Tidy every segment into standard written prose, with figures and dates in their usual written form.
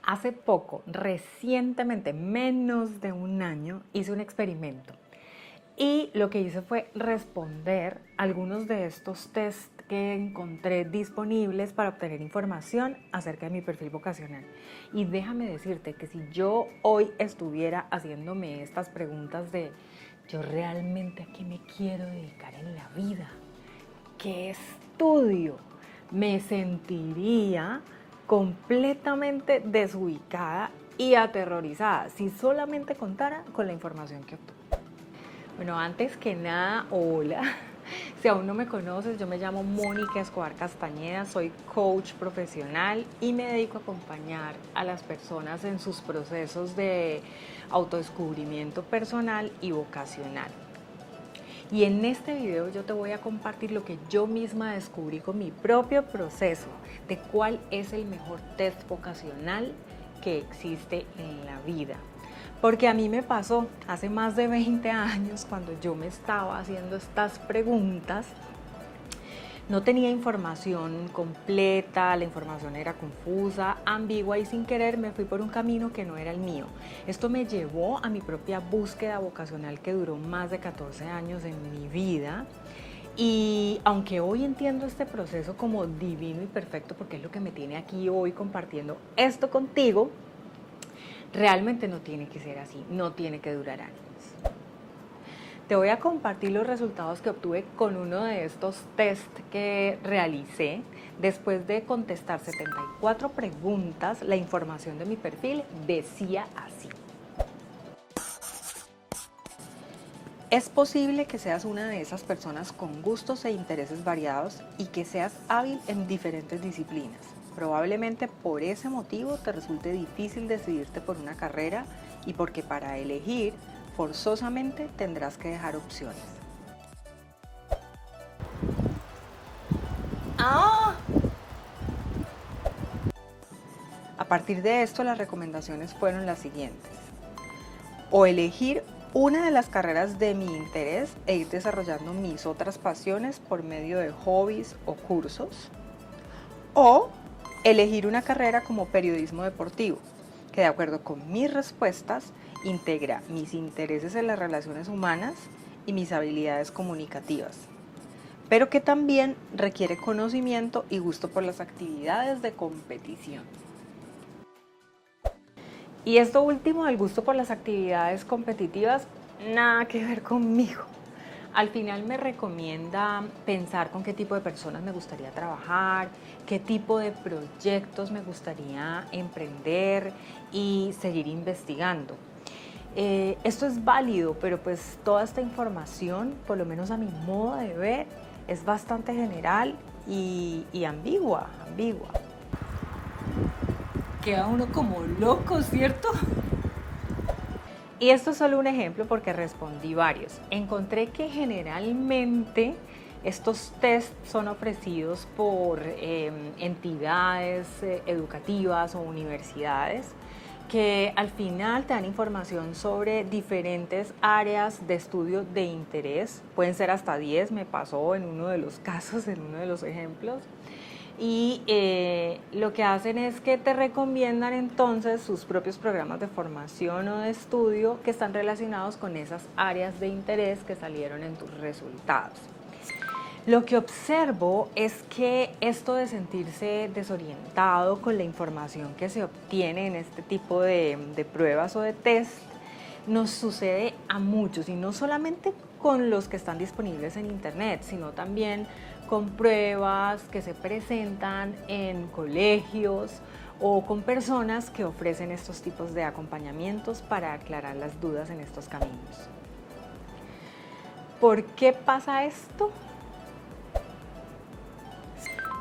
Hace poco, recientemente, menos de un año, hice un experimento y lo que hice fue responder algunos de estos tests que encontré disponibles para obtener información acerca de mi perfil vocacional. Y déjame decirte que si yo hoy estuviera haciéndome estas preguntas de yo realmente a qué me quiero dedicar en la vida, qué estudio, me sentiría completamente desubicada y aterrorizada si solamente contara con la información que obtuve. Bueno, antes que nada, hola. Si aún no me conoces, yo me llamo Mónica Escobar Castañeda, soy coach profesional y me dedico a acompañar a las personas en sus procesos de autodescubrimiento personal y vocacional. Y en este video yo te voy a compartir lo que yo misma descubrí con mi propio proceso de cuál es el mejor test vocacional que existe en la vida. Porque a mí me pasó hace más de 20 años cuando yo me estaba haciendo estas preguntas. No tenía información completa, la información era confusa, ambigua y sin querer me fui por un camino que no era el mío. Esto me llevó a mi propia búsqueda vocacional que duró más de 14 años en mi vida. Y aunque hoy entiendo este proceso como divino y perfecto porque es lo que me tiene aquí hoy compartiendo esto contigo, realmente no tiene que ser así, no tiene que durar años. Te voy a compartir los resultados que obtuve con uno de estos test que realicé. Después de contestar 74 preguntas, la información de mi perfil decía así. Es posible que seas una de esas personas con gustos e intereses variados y que seas hábil en diferentes disciplinas. Probablemente por ese motivo te resulte difícil decidirte por una carrera y porque para elegir forzosamente tendrás que dejar opciones. A partir de esto, las recomendaciones fueron las siguientes. O elegir una de las carreras de mi interés e ir desarrollando mis otras pasiones por medio de hobbies o cursos. O elegir una carrera como periodismo deportivo, que de acuerdo con mis respuestas integra mis intereses en las relaciones humanas y mis habilidades comunicativas, pero que también requiere conocimiento y gusto por las actividades de competición. Y esto último, el gusto por las actividades competitivas, nada que ver conmigo. Al final me recomienda pensar con qué tipo de personas me gustaría trabajar, qué tipo de proyectos me gustaría emprender y seguir investigando. Esto es válido, pero pues toda esta información, por lo menos a mi modo de ver, es bastante general y ambigua. Queda uno como loco, ¿cierto? Y esto es solo un ejemplo porque respondí varios. Encontré que generalmente estos tests son ofrecidos por entidades educativas o universidades que al final te dan información sobre diferentes áreas de estudio de interés. Pueden ser hasta 10, me pasó en uno de los casos, en uno de los ejemplos. Y lo que hacen es que te recomiendan entonces sus propios programas de formación o de estudio que están relacionados con esas áreas de interés que salieron en tus resultados. Lo que observo es que esto de sentirse desorientado con la información que se obtiene en este tipo de pruebas o de test nos sucede a muchos, y no solamente con los que están disponibles en internet, sino también con pruebas que se presentan en colegios o con personas que ofrecen estos tipos de acompañamientos para aclarar las dudas en estos caminos. ¿Por qué pasa esto?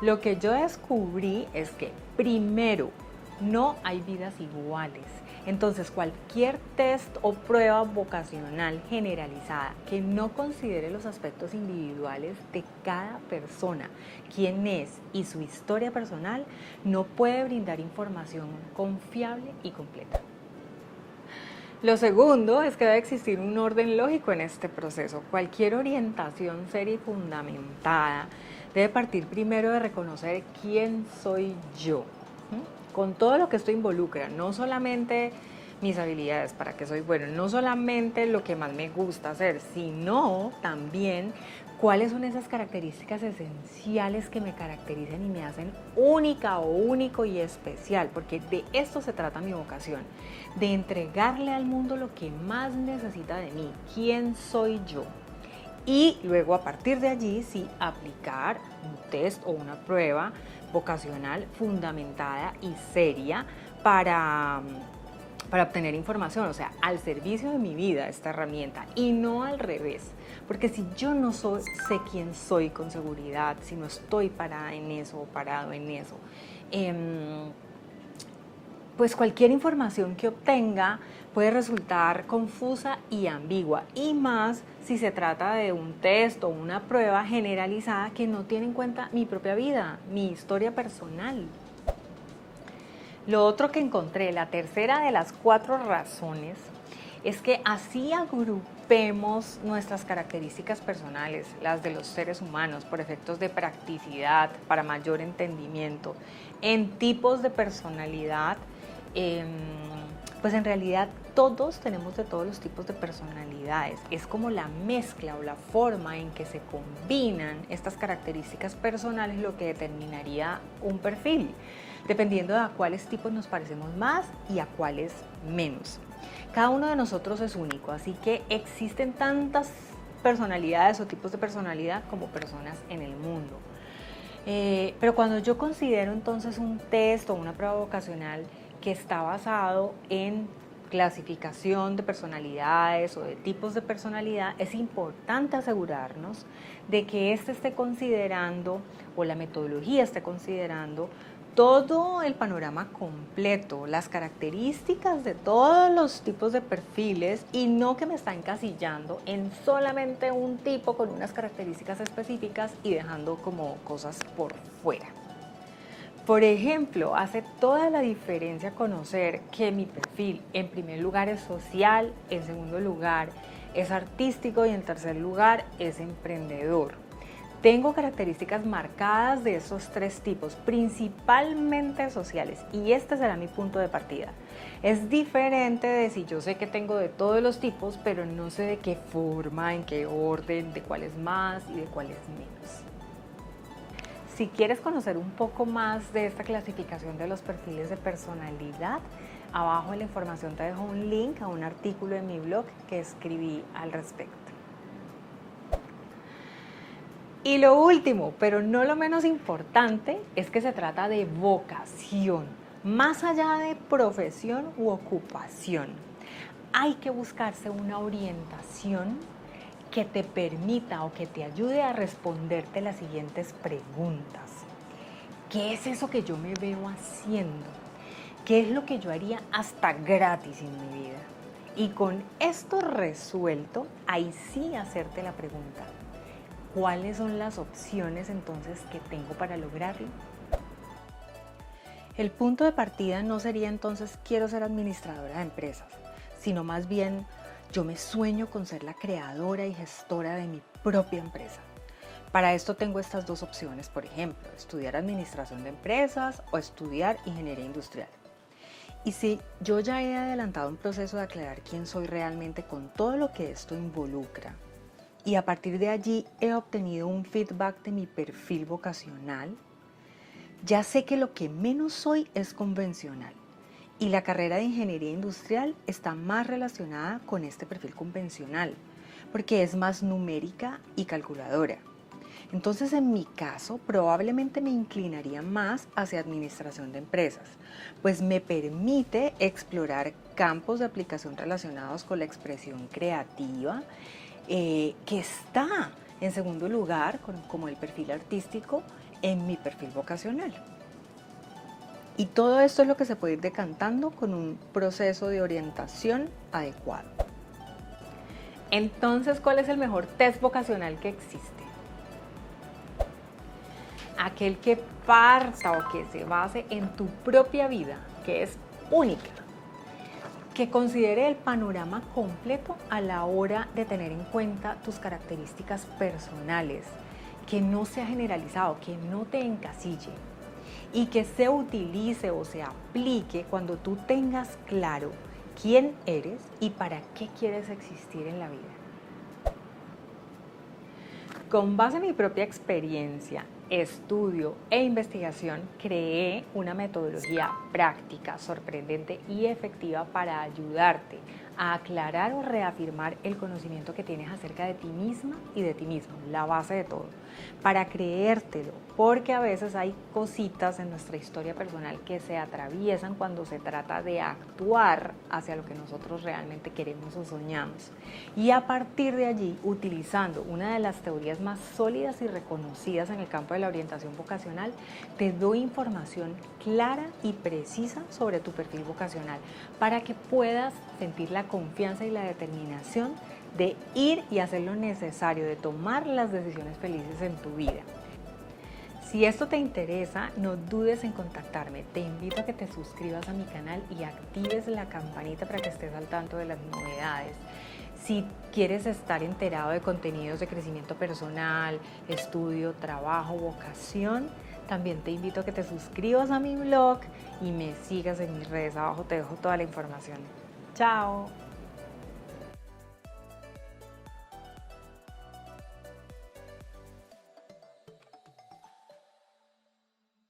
Lo que yo descubrí es que, primero, no hay vidas iguales. Entonces, cualquier test o prueba vocacional generalizada que no considere los aspectos individuales de cada persona, quién es y su historia personal, no puede brindar información confiable y completa. Lo segundo es que debe existir un orden lógico en este proceso. Cualquier orientación seria y fundamentada debe partir primero de reconocer quién soy yo. con todo lo que esto involucra, no solamente mis habilidades, para que soy bueno, no solamente lo que más me gusta hacer, sino también cuáles son esas características esenciales que me caracterizan y me hacen única o único y especial, porque de esto se trata mi vocación, de entregarle al mundo lo que más necesita de mí, quién soy yo. Y luego a partir de allí sí aplicar un test o una prueba vocacional fundamentada y seria para obtener información, o sea, al servicio de mi vida esta herramienta y no al revés. Porque si yo no sé quién soy con seguridad, si no estoy parada en eso o parado en eso, pues cualquier información que obtenga puede resultar confusa y ambigua, y más si se trata de un test o una prueba generalizada que no tiene en cuenta mi propia vida, mi historia personal. Lo otro que encontré, la tercera de las 4 razones, es que así agrupemos nuestras características personales, las de los seres humanos, por efectos de practicidad, para mayor entendimiento, en tipos de personalidad. Pues en realidad todos tenemos de todos los tipos de personalidades. Es como la mezcla o la forma en que se combinan estas características personales lo que determinaría un perfil, dependiendo de a cuáles tipos nos parecemos más y a cuáles menos. Cada uno de nosotros es único, así que existen tantas personalidades o tipos de personalidad como personas en el mundo. Pero cuando yo considero entonces un test o una prueba vocacional que está basado en clasificación de personalidades o de tipos de personalidad, es importante asegurarnos de que éste esté considerando, o la metodología esté considerando, todo el panorama completo, las características de todos los tipos de perfiles, y no que me está encasillando en solamente un tipo con unas características específicas y dejando como cosas por fuera. Por ejemplo, hace toda la diferencia conocer que mi perfil en primer lugar es social, en segundo lugar es artístico y en tercer lugar es emprendedor. Tengo características marcadas de esos 3 tipos, principalmente sociales, y este será mi punto de partida. Es diferente de si yo sé que tengo de todos los tipos, pero no sé de qué forma, en qué orden, de cuáles más y de cuáles menos. Si quieres conocer un poco más de esta clasificación de los perfiles de personalidad, abajo en la información te dejo un link a un artículo de mi blog que escribí al respecto. Y lo último, pero no lo menos importante, es que se trata de vocación, más allá de profesión u ocupación. Hay que buscarse una orientación que te permita o que te ayude a responderte las siguientes preguntas. ¿Qué es eso que yo me veo haciendo? ¿Qué es lo que yo haría hasta gratis en mi vida? Y con esto resuelto, ahí sí hacerte la pregunta: ¿cuáles son las opciones entonces que tengo para lograrlo? El punto de partida no sería entonces quiero ser administradora de empresas, sino más bien yo me sueño con ser la creadora y gestora de mi propia empresa. Para esto tengo estas 2 opciones, por ejemplo, estudiar administración de empresas o estudiar ingeniería industrial. Y si yo ya he adelantado un proceso de aclarar quién soy realmente con todo lo que esto involucra, y a partir de allí he obtenido un feedback de mi perfil vocacional, ya sé que lo que menos soy es convencional. Y la carrera de ingeniería industrial está más relacionada con este perfil convencional, porque es más numérica y calculadora. Entonces, en mi caso, probablemente me inclinaría más hacia administración de empresas, pues me permite explorar campos de aplicación relacionados con la expresión creativa, que está en segundo lugar, como el perfil artístico, en mi perfil vocacional. Y todo esto es lo que se puede ir decantando con un proceso de orientación adecuado. Entonces, ¿cuál es el mejor test vocacional que existe? Aquel que parta o que se base en tu propia vida, que es única, que considere el panorama completo a la hora de tener en cuenta tus características personales, que no sea generalizado, que no te encasille, y que se utilice o se aplique cuando tú tengas claro quién eres y para qué quieres existir en la vida. Con base en mi propia experiencia, estudio e investigación, creé una metodología práctica, sorprendente y efectiva para ayudarte a aclarar o reafirmar el conocimiento que tienes acerca de ti misma y de ti mismo, la base de todo, para creértelo, porque a veces hay cositas en nuestra historia personal que se atraviesan cuando se trata de actuar hacia lo que nosotros realmente queremos o soñamos. Y a partir de allí, utilizando una de las teorías más sólidas y reconocidas en el campo de la orientación vocacional, te doy información clara y precisa sobre tu perfil vocacional para que puedas sentir la confianza y la determinación de ir y hacer lo necesario, de tomar las decisiones felices en tu vida. Si esto te interesa, no dudes en contactarme. Te invito a que te suscribas a mi canal y actives la campanita para que estés al tanto de las novedades. Si quieres estar enterado de contenidos de crecimiento personal, estudio, trabajo, vocación, también te invito a que te suscribas a mi blog y me sigas en mis redes. Abajo te dejo toda la información. ¡Chao!